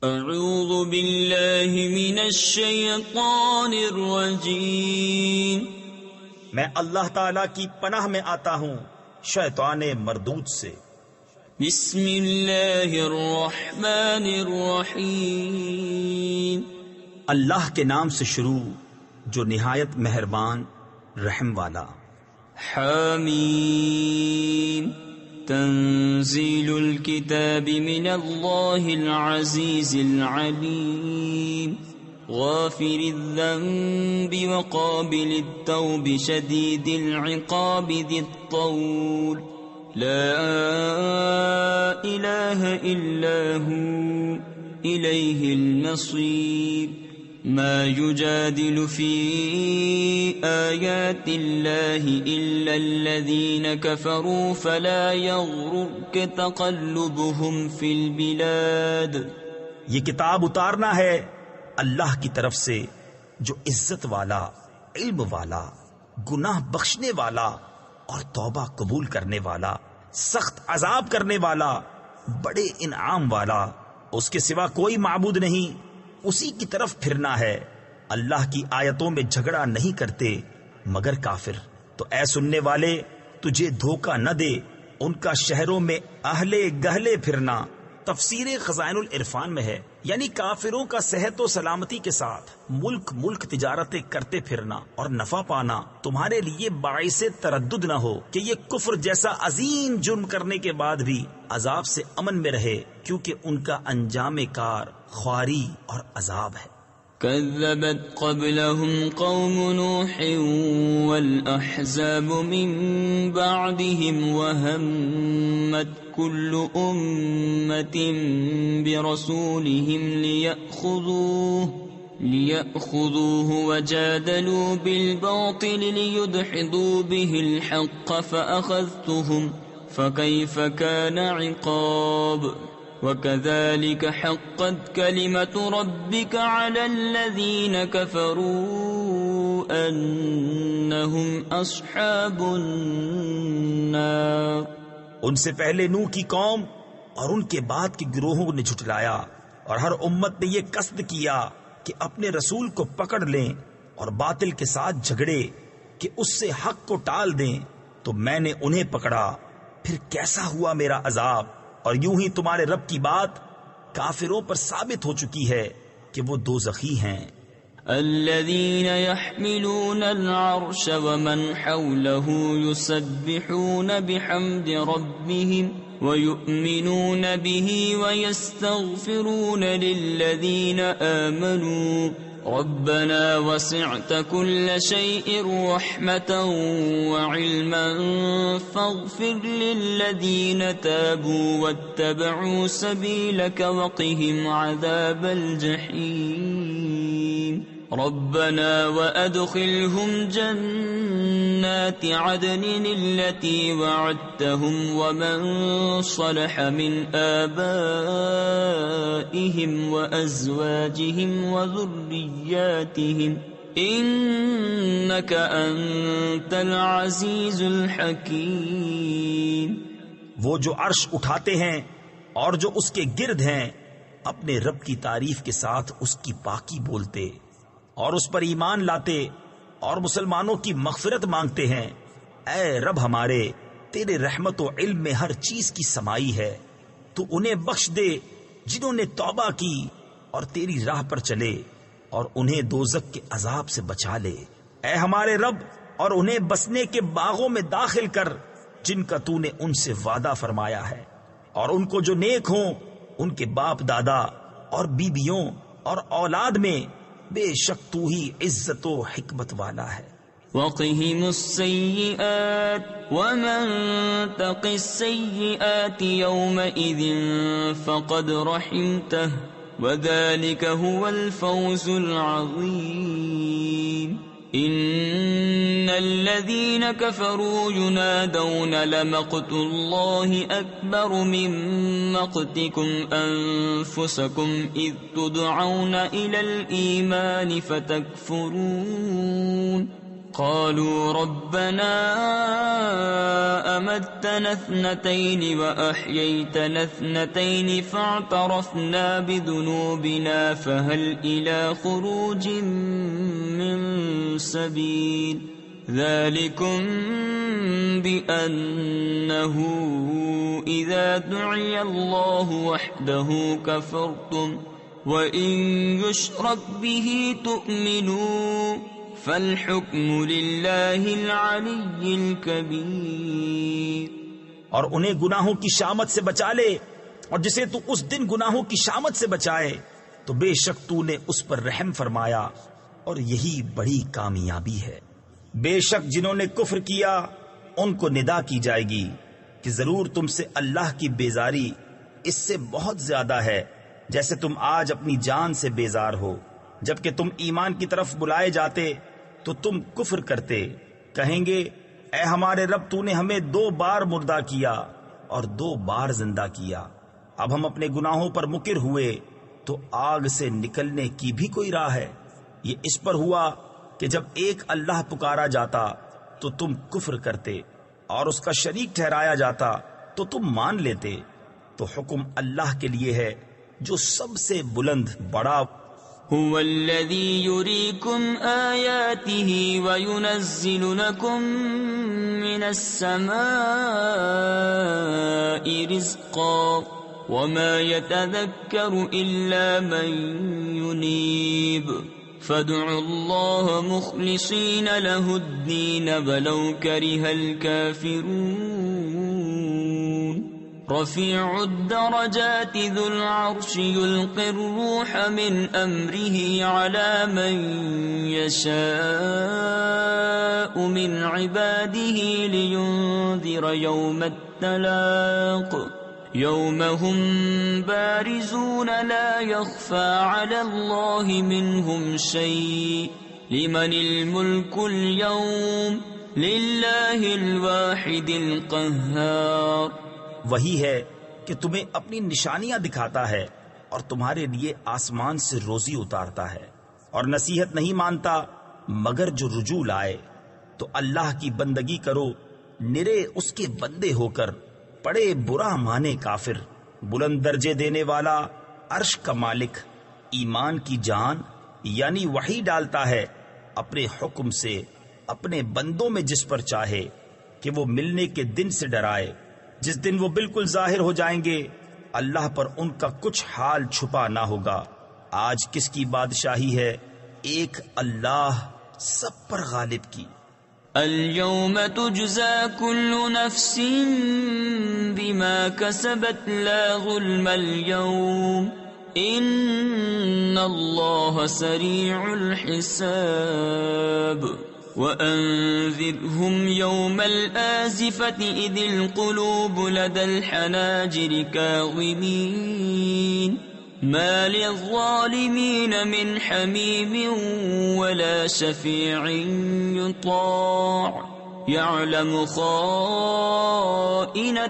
اعوذ باللہ من الشیطان الرجیم، میں اللہ تعالی کی پناہ میں آتا ہوں شیطان مردود سے۔ بسم اللہ الرحمن الرحیم، اللہ کے نام سے شروع جو نہایت مہربان رحم والا۔ حامیم، تنزیل الکتاب من اللہ العزیز العلیم، غافر الذنب وقابل التوب شدید العقاب ذی الطول، لا الہ الا ہو الیہ المصیر، ما يجادل في آيات الله إلا الذين كفروا فلا يغررك تقلبهم في البلاد۔ یہ کتاب اتارنا ہے اللہ کی طرف سے جو عزت والا، علم والا، گناہ بخشنے والا اور توبہ قبول کرنے والا، سخت عذاب کرنے والا، بڑے انعام والا، اس کے سوا کوئی معبود نہیں، اسی کی طرف پھرنا ہے۔ اللہ کی آیتوں میں جھگڑا نہیں کرتے مگر کافر۔ تو اے سننے والے، تجھے دھوکہ نہ دے ان کا شہروں میں اہلے گہلے پھرنا۔ تفسیر خزائن العرفان میں ہے، یعنی کافروں کا صحت و سلامتی کے ساتھ ملک تجارتیں کرتے پھرنا اور نفع پانا تمہارے لیے باعث تردد نہ ہو کہ یہ کفر جیسا عظیم جرم کرنے کے بعد بھی عذاب سے امن میں رہے، کیونکہ ان کا انجام کار خواری اور عذاب ہے۔ كذبت قبلهم قوم نوح والأحزاب من بعدهم وهمت كل أمة برسولهم ليأخذوه وجادلوا بالباطل ليدحضوا به الحق فأخذتهم فكيف كان عقاب، وَكَذَلِكَ حَقَّتْ كَلِمَةُ رَبِّكَ عَلَى الَّذِينَ كَفَرُوا أَنَّهُمْ أَصْحَابُ النَّارِ۔ ان سے پہلے نوح کی قوم اور ان کے بعد کے گروہوں نے جھٹلایا، اور ہر امت نے یہ قصد کیا کہ اپنے رسول کو پکڑ لیں اور باطل کے ساتھ جھگڑے کہ اس سے حق کو ٹال دیں، تو میں نے انہیں پکڑا، پھر کیسا ہوا میرا عذاب۔ اور یوں ہی تمہارے رب کی بات کافروں پر ثابت ہو چکی ہے کہ وہ دوزخی ہیں۔ الذين يحملون العرش ومن حوله يسبحون بحمد ربهم ويؤمنون به ويستغفرون للذين آمنوا ربنا وسعت كل شيء رحمة وعلما فاغفر للذين تابوا واتبعوا سبيلك وقهم عذاب الجحيم ربنا وأدخلهم جنات عدن التي وعدتهم ومن صلح من آبائهم وأزواجهم وذرياتهم إنك أنت العزيز الحكيم۔ وہ جو عرش اٹھاتے ہیں اور جو اس کے گرد ہیں اپنے رب کی تعریف کے ساتھ اس کی پاکی بولتے اور اس پر ایمان لاتے اور مسلمانوں کی مغفرت مانگتے ہیں۔ اے رب ہمارے، تیرے رحمت و علم میں ہر چیز کی سمائی ہے، تو انہیں بخش دے جنہوں نے توبہ کی اور تیری راہ پر چلے، اور انہیں دوزخ کے عذاب سے بچا لے۔ اے ہمارے رب، اور انہیں بسنے کے باغوں میں داخل کر جن کا تو نے ان سے وعدہ فرمایا ہے، اور ان کو جو نیک ہوں ان کے باپ دادا اور بیویوں اور اولاد میں، بے شک تو ہی عزت و حکمت والا ہے۔ وقهم السيئات ومن تق السيئات يومئذ فقد رحمته وذلك هو الفوز العظيم۔ ان الذين كفروا ينادون لمقت الله اكبر من مقتكم انفسكم اذ تدعون الى الايمان فتكفرون قالوا ربنا أمتنا اثنتين وأحييتنا اثنتين فاعترفنا بذنوبنا فهل إلى خروج من سبيل ذلكم بأنه إذا دعي الله وحده كفرتم وإن يشرك به تؤمنوا فالحكم للہ العلی الکبیر۔ اور انہیں گناہوں کی شامت سے بچا لے، اور جسے تو اس دن گناہوں کی شامت سے بچائے تو بے شک تو نے اس پر رحم فرمایا، اور یہی بڑی کامیابی ہے۔ بے شک جنہوں نے کفر کیا ان کو ندا کی جائے گی کہ ضرور تم سے اللہ کی بیزاری اس سے بہت زیادہ ہے جیسے تم آج اپنی جان سے بیزار ہو، جبکہ تم ایمان کی طرف بلائے جاتے تو تم کفر کرتے۔ کہیں گے اے ہمارے رب تو نے ہمیں 2 بار مردہ کیا اور 2 بار زندہ کیا، اب ہم اپنے گناہوں پر مقر ہوئے تو آگ سے نکلنے کی بھی کوئی راہ ہے؟ یہ اس پر ہوا کہ جب ایک اللہ پکارا جاتا تو تم کفر کرتے، اور اس کا شریک ٹھہرایا جاتا تو تم مان لیتے۔ تو حکم اللہ کے لیے ہے جو سب سے بلند بڑا۔ هو الذي يريكم آياته وينزل لكم من السماء رزقا وما يتذكر إلا من ينيب فادعوا الله مخلصين له الدين ولو كره الكافرون رفيع الدرجات ذو العرش يلقي الروح من أمره على من يشاء من عباده لينذر يوم التلاق يوم هم بارزون لا يخفى على الله منهم شيء لمن الملك اليوم لله الواحد القهار۔ وہی ہے کہ تمہیں اپنی نشانیاں دکھاتا ہے اور تمہارے لیے آسمان سے روزی اتارتا ہے، اور نصیحت نہیں مانتا مگر جو رجوع لائے۔ تو اللہ کی بندگی کرو نرے اس کے بندے ہو کر، پڑے برا مانے کافر۔ بلند درجے دینے والا عرش کا مالک ایمان کی جان یعنی وحی ڈالتا ہے اپنے حکم سے اپنے بندوں میں جس پر چاہے کہ وہ ملنے کے دن سے ڈرائے، جس دن وہ بالکل ظاہر ہو جائیں گے۔ اللہ پر ان کا کچھ حال چھپا نہ ہوگا۔ آج کس کی بادشاہی ہے؟ ایک اللہ سب پر غالب کی۔ اليوم تجزى كل نفس بما كسبت لا ظلم اليوم ان الله سريع الحساب وأنذرهم يوم الآزفة إذ القلوب لدى الحناجر كاظمين ما للظالمين من حميم ولا شفيع يطاع يعلم خائنة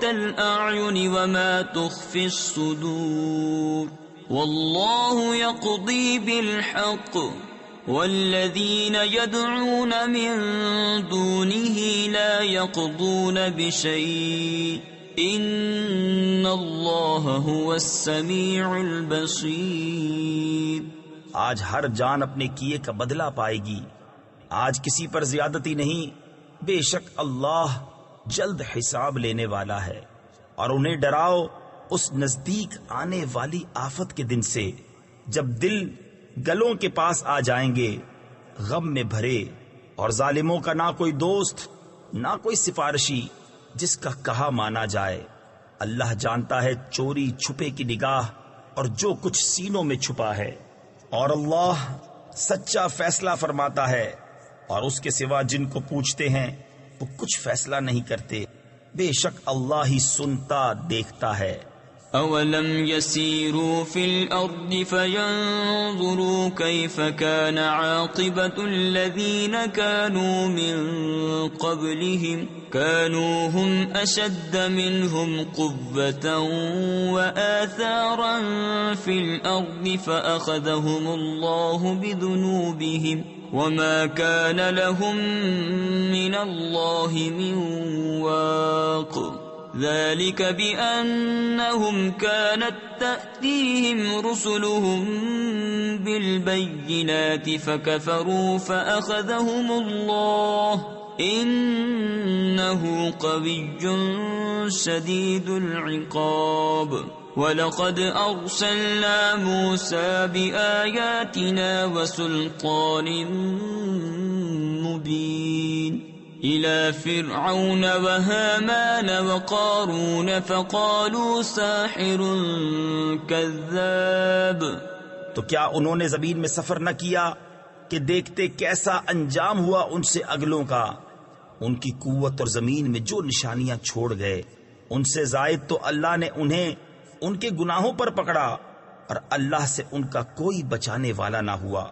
الأعين وما تخفي الصدور والله يقضي بالحق والذين يدعون من دونه لا يقضون بشيء ان اللہ هو السمیع البصیر۔ آج ہر جان اپنے کیے کا بدلہ پائے گی، آج کسی پر زیادتی نہیں، بے شک اللہ جلد حساب لینے والا ہے۔ اور انہیں ڈراؤ اس نزدیک آنے والی آفت کے دن سے جب دل گلوں کے پاس آ جائیں گے غم میں بھرے، اور ظالموں کا نہ کوئی دوست نہ کوئی سفارشی جس کا کہا مانا جائے۔ اللہ جانتا ہے چوری چھپے کی نگاہ اور جو کچھ سینوں میں چھپا ہے، اور اللہ سچا فیصلہ فرماتا ہے، اور اس کے سوا جن کو پوچھتے ہیں وہ کچھ فیصلہ نہیں کرتے، بے شک اللہ ہی سنتا دیکھتا ہے۔ اولم يسيروا في الارض فينظروا كيف كان عاقبة الذين كانوا من قبلهم كانوا هم اشد منهم قوة واثارا في الارض فاخذهم الله بذنوبهم وما كان لهم من الله من واق ذلك بأنهم كانت تأتيهم رسلهم بالبينات فكفروا فأخذهم الله إنه قوي شديد العقاب وَلَقَدْ أَرْسَلْنَا مُوسَى بِآيَاتِنَا وَسُلْطَانٍ مُبِينٍ إِلَى فِرْعَوْنَ وَهَامَانَ وَقَارُونَ فَقَالُوا سَاحِرٌ كَذَّابٌ۔ تو کیا انہوں نے زمین میں سفر نہ کیا کہ دیکھتے کیسا انجام ہوا ان سے اگلوں کا؟ ان کی قوت اور زمین میں جو نشانیاں چھوڑ گئے ان سے زائد تو اللہ نے انہیں ان کے گناہوں پر پکڑا، اور اللہ سے ان کا کوئی بچانے والا نہ ہوا۔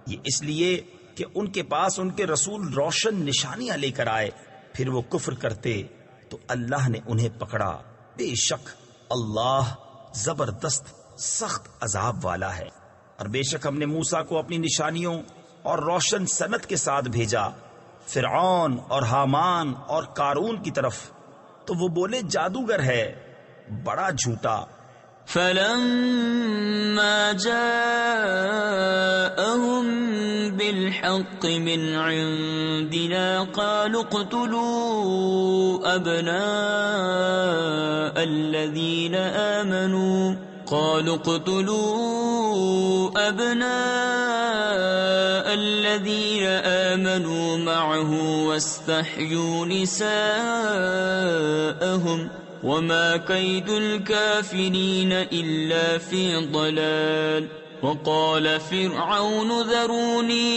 یہ اس لیے کہ ان کے پاس ان کے رسول روشن نشانیاں لے کر آئے، پھر وہ کفر کرتے تو اللہ نے انہیں پکڑا۔ بے شک اللہ زبردست سخت عذاب والا ہے۔ اور بے شک ہم نے موسیٰ کو اپنی نشانیوں اور روشن سند کے ساتھ بھیجا فرعون اور حامان اور قارون کی طرف، تو وہ بولے جادوگر ہے، بڑا جھوٹا۔ فَلَمَّا جَاءَهُم بِالْحَقِّ مِنْ عِنْدِنَا قَالُوا اقْتُلُوا أَبْنَاءَ الَّذِينَ آمَنُوا مَعَهُ وَاسْتَحْيُوا نِسَاءَهُمْ وما كيد الكافرين إلا في ضلال وقال فرعون ذروني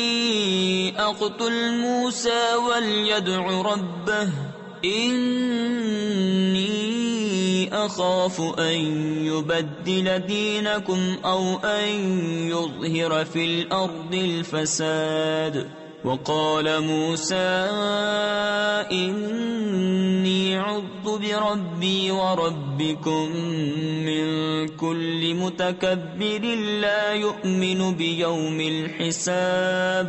أقتل موسى وليدع ربه إني أخاف أن يبدل دينكم أو أن يظهر في الأرض الفساد وقال موسى إني عذت بربي وربكم من كل متكبر لا يؤمن بيوم الحساب۔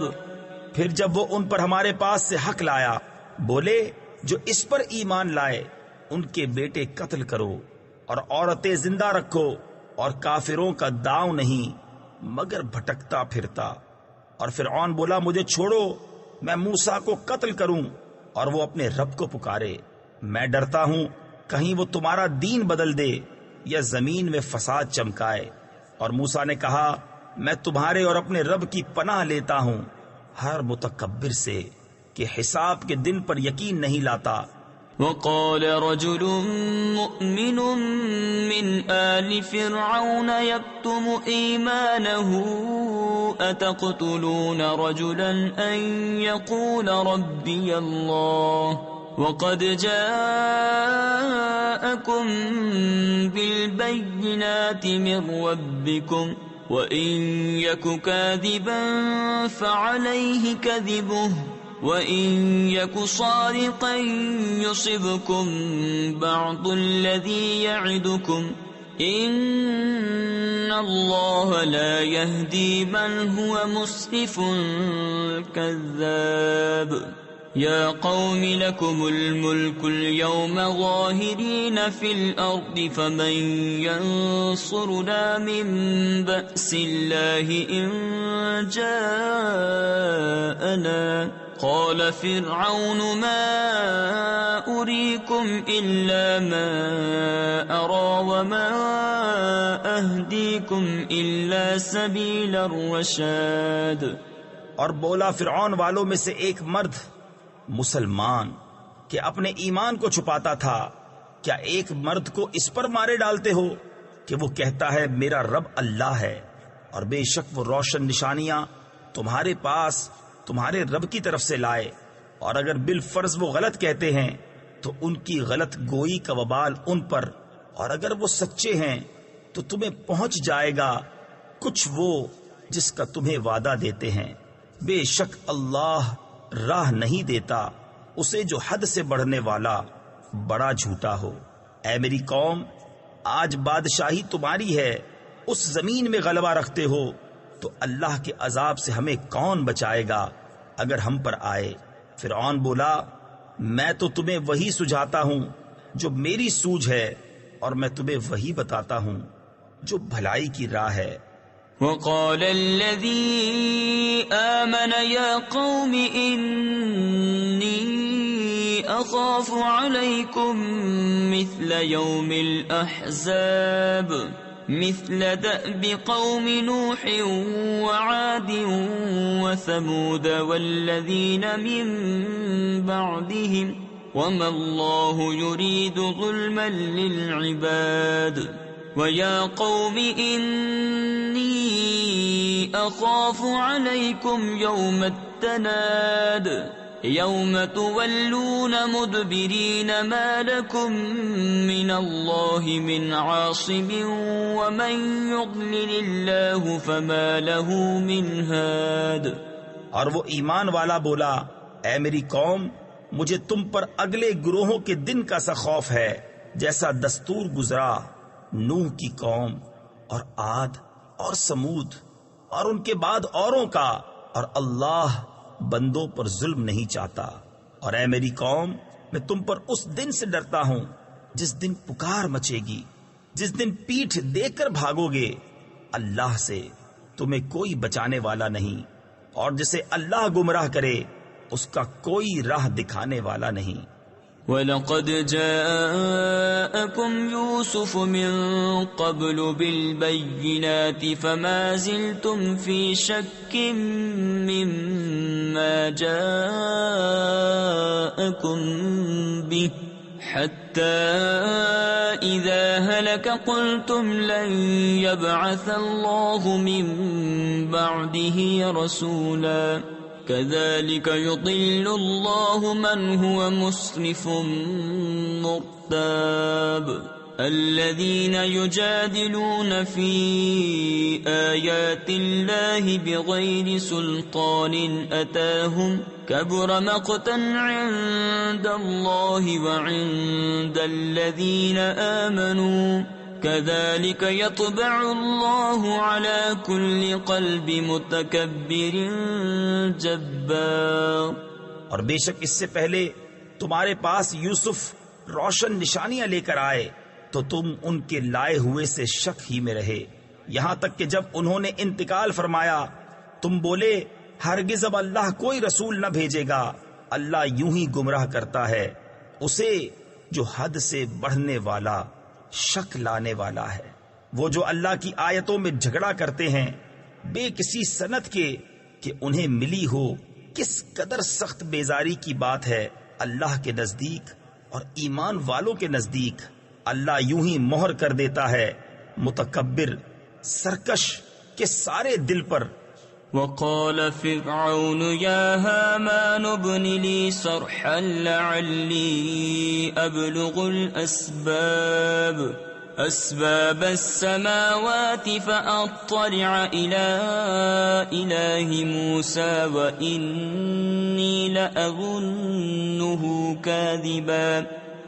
پھر جب وہ ان پر ہمارے پاس سے حق لایا، بولے جو اس پر ایمان لائے ان کے بیٹے قتل کرو اور عورتیں زندہ رکھو، اور کافروں کا داؤں نہیں مگر بھٹکتا پھرتا۔ اور فرعون بولا مجھے چھوڑو، میں موسیٰ کو قتل کروں اور وہ اپنے رب کو پکارے، میں ڈرتا ہوں کہیں وہ تمہارا دین بدل دے یا زمین میں فساد چمکائے۔ اور موسیٰ نے کہا میں تمہارے اور اپنے رب کی پناہ لیتا ہوں ہر متکبر سے کہ حساب کے دن پر یقین نہیں لاتا۔ وقال رجل مؤمن من آل فرعون يكتم إيمانه أتقتلون رجلا أن يقول ربي الله وقد جاءكم بالبينات من ربكم وإن يك كاذبا فعليه كذبه وَإِن يَكُ صَادِقًا يُصِبْكُم بَعْضُ الَّذِي يَعِدُكُمْ إِنَّ اللَّهَ لَا يَهْدِي مَنْ هُوَ مُسْرِفٌ كَذَّابٌ يَا قَوْمِ لَكُمُ الْمُلْكُ الْيَوْمَ ظَاهِرِينَ فِي الْأَرْضِ فَمَنْ يَنصُرُنَا مِنْ بَأْسِ اللَّهِ إِنْ جَاءَنَا قال فرعون ما أريكم إلا ما أرى وما أهديكم إلا سبيل الرشاد۔ اور بولا فرعون والوں میں سے ایک مرد مسلمان کہ اپنے ایمان کو چھپاتا تھا، کیا ایک مرد کو اس پر مارے ڈالتے ہو کہ وہ کہتا ہے میرا رب اللہ ہے، اور بے شک وہ روشن نشانیاں تمہارے پاس تمہارے رب کی طرف سے لائے، اور اگر بالفرض وہ غلط کہتے ہیں تو ان کی غلط گوئی کا وبال ان پر، اور اگر وہ سچے ہیں تو تمہیں پہنچ جائے گا کچھ وہ جس کا تمہیں وعدہ دیتے ہیں۔ بے شک اللہ راہ نہیں دیتا اسے جو حد سے بڑھنے والا بڑا جھوٹا ہو۔ اے میری قوم، آج بادشاہی تمہاری ہے، اس زمین میں غلبہ رکھتے ہو، تو اللہ کے عذاب سے ہمیں کون بچائے گا؟ اگر ہم پر آئے۔ فرعون بولا میں تو تمہیں وہی سجھاتا ہوں جو میری سوجھ ہے، اور میں تمہیں وہی بتاتا ہوں جو بھلائی کی راہ ہے۔ وقال الذي آمن يا قوم إني أخاف عليكم مثل يوم الأحزاب مثل دأب قوم نوح وعاد وثمود والذين من بعدهم وما الله يريد ظلما للعباد وَيَا قَوْمِ إِنِّي أَخَافُ عَلَيْكُمْ يَوْمَ التَّنَادِ يَوْمَ تُوَلُّونَ مُدْبِرِينَ مَا لَكُمْ مِنَ اللَّهِ مِنْ عَاصِمٍ وَمَنْ يُضْلِلِ اللَّهُ فَمَا لَهُ مِنْ هَادٍ۔ اور وہ ایمان والا بولا اے میری قوم، مجھے تم پر اگلے گروہوں کے دن کا سا خوف ہے جیسا دستور گزرا نوح کی قوم اور عاد اور سمود اور ان کے بعد اوروں کا، اور اللہ بندوں پر ظلم نہیں چاہتا۔ اور اے میری قوم، میں تم پر اس دن سے ڈرتا ہوں جس دن پکار مچے گی، جس دن پیٹھ دے کر بھاگو گے، اللہ سے تمہیں کوئی بچانے والا نہیں، اور جسے اللہ گمراہ کرے اس کا کوئی راہ دکھانے والا نہیں۔ وَلَقَدْ جَاءَكُمْ يُوسُفُ مِنْ قَبْلُ بِالْبَيِّنَاتِ فَمَا زِلْتُمْ فِي شَكٍّ مِّمَّا جَاءَكُمْ بِهِ حَتَّى إِذَا هَلَكَ قُلْتُمْ لَنْ يَبْعَثَ اللَّهُ مِنْ بَعْدِهِ رَسُولًا كَذَلِكَ يُضِلُّ اللَّهُ مَنْ هُوَ مُسْرِفٌ مُرْتَابٌ الَّذِينَ يُجَادِلُونَ فِي آيَاتِ اللَّهِ بِغَيْرِ سُلْطَانٍ أَتَاهُمْ كَبُرَ مَقْتًا عِندَ اللَّهِ وَعِندَ الَّذِينَ آمَنُوا كَذَلِكَ يَطْبَعُ اللَّهُ عَلَى كُلِّ قَلْبِ مُتَكَبِّرٍ جَبَّارٍ۔ اور بے شک اس سے پہلے تمہارے پاس یوسف روشن نشانیاں لے کر آئے تو تم ان کے لائے ہوئے سے شک ہی میں رہے، یہاں تک کہ جب انہوں نے انتقال فرمایا تم بولے ہرگز اب اللہ کوئی رسول نہ بھیجے گا، اللہ یوں ہی گمراہ کرتا ہے اسے جو حد سے بڑھنے والا شک لانے والا ہے۔ وہ جو اللہ کی آیتوں میں جھگڑا کرتے ہیں بے کسی سند کے کہ انہیں ملی ہو، کس قدر سخت بیزاری کی بات ہے اللہ کے نزدیک اور ایمان والوں کے نزدیک۔ اللہ یوں ہی مہر کر دیتا ہے متکبر سرکش کے سارے دل پر۔ وقال فرعون يا هامان ابن لي صرحا لعلي أبلغ أسباب السماوات فأطلع إلى إله موسى وإني لأظنه كاذبا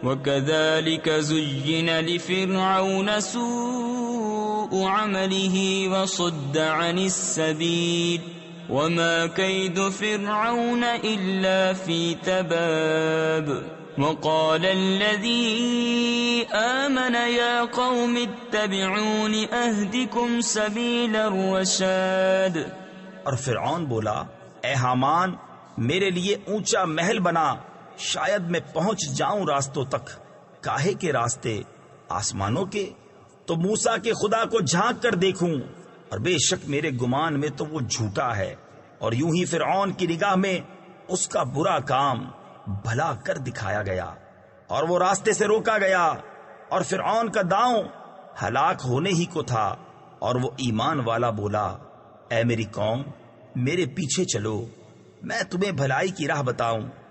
وكذلك زين لفرعون سوء عمله وصد عن السبيل وما كيد فرعون إلا في تباب وقال الذي آمن يا قوم اتبعون أهدكم سبيل الرشاد۔ اور فرعون بولا اے حامان میرے لیے اونچا محل بنا، شاید میں پہنچ جاؤں راستوں تک۔ کاہے کے راستے؟ آسمانوں کے؟ تو موسیٰ کے خدا کو جھانک کر دیکھوں، اور بے شک میرے گمان میں تو وہ جھوٹا ہے۔ اور یوں ہی فرعون کی نگاہ میں اس کا برا کام بھلا کر دکھایا گیا اور وہ راستے سے روکا گیا، اور فرعون کا داؤں ہلاک ہونے ہی کو تھا۔ اور وہ ایمان والا بولا اے میری قوم میرے پیچھے چلو، میں تمہیں بھلائی کی راہ بتاؤں۔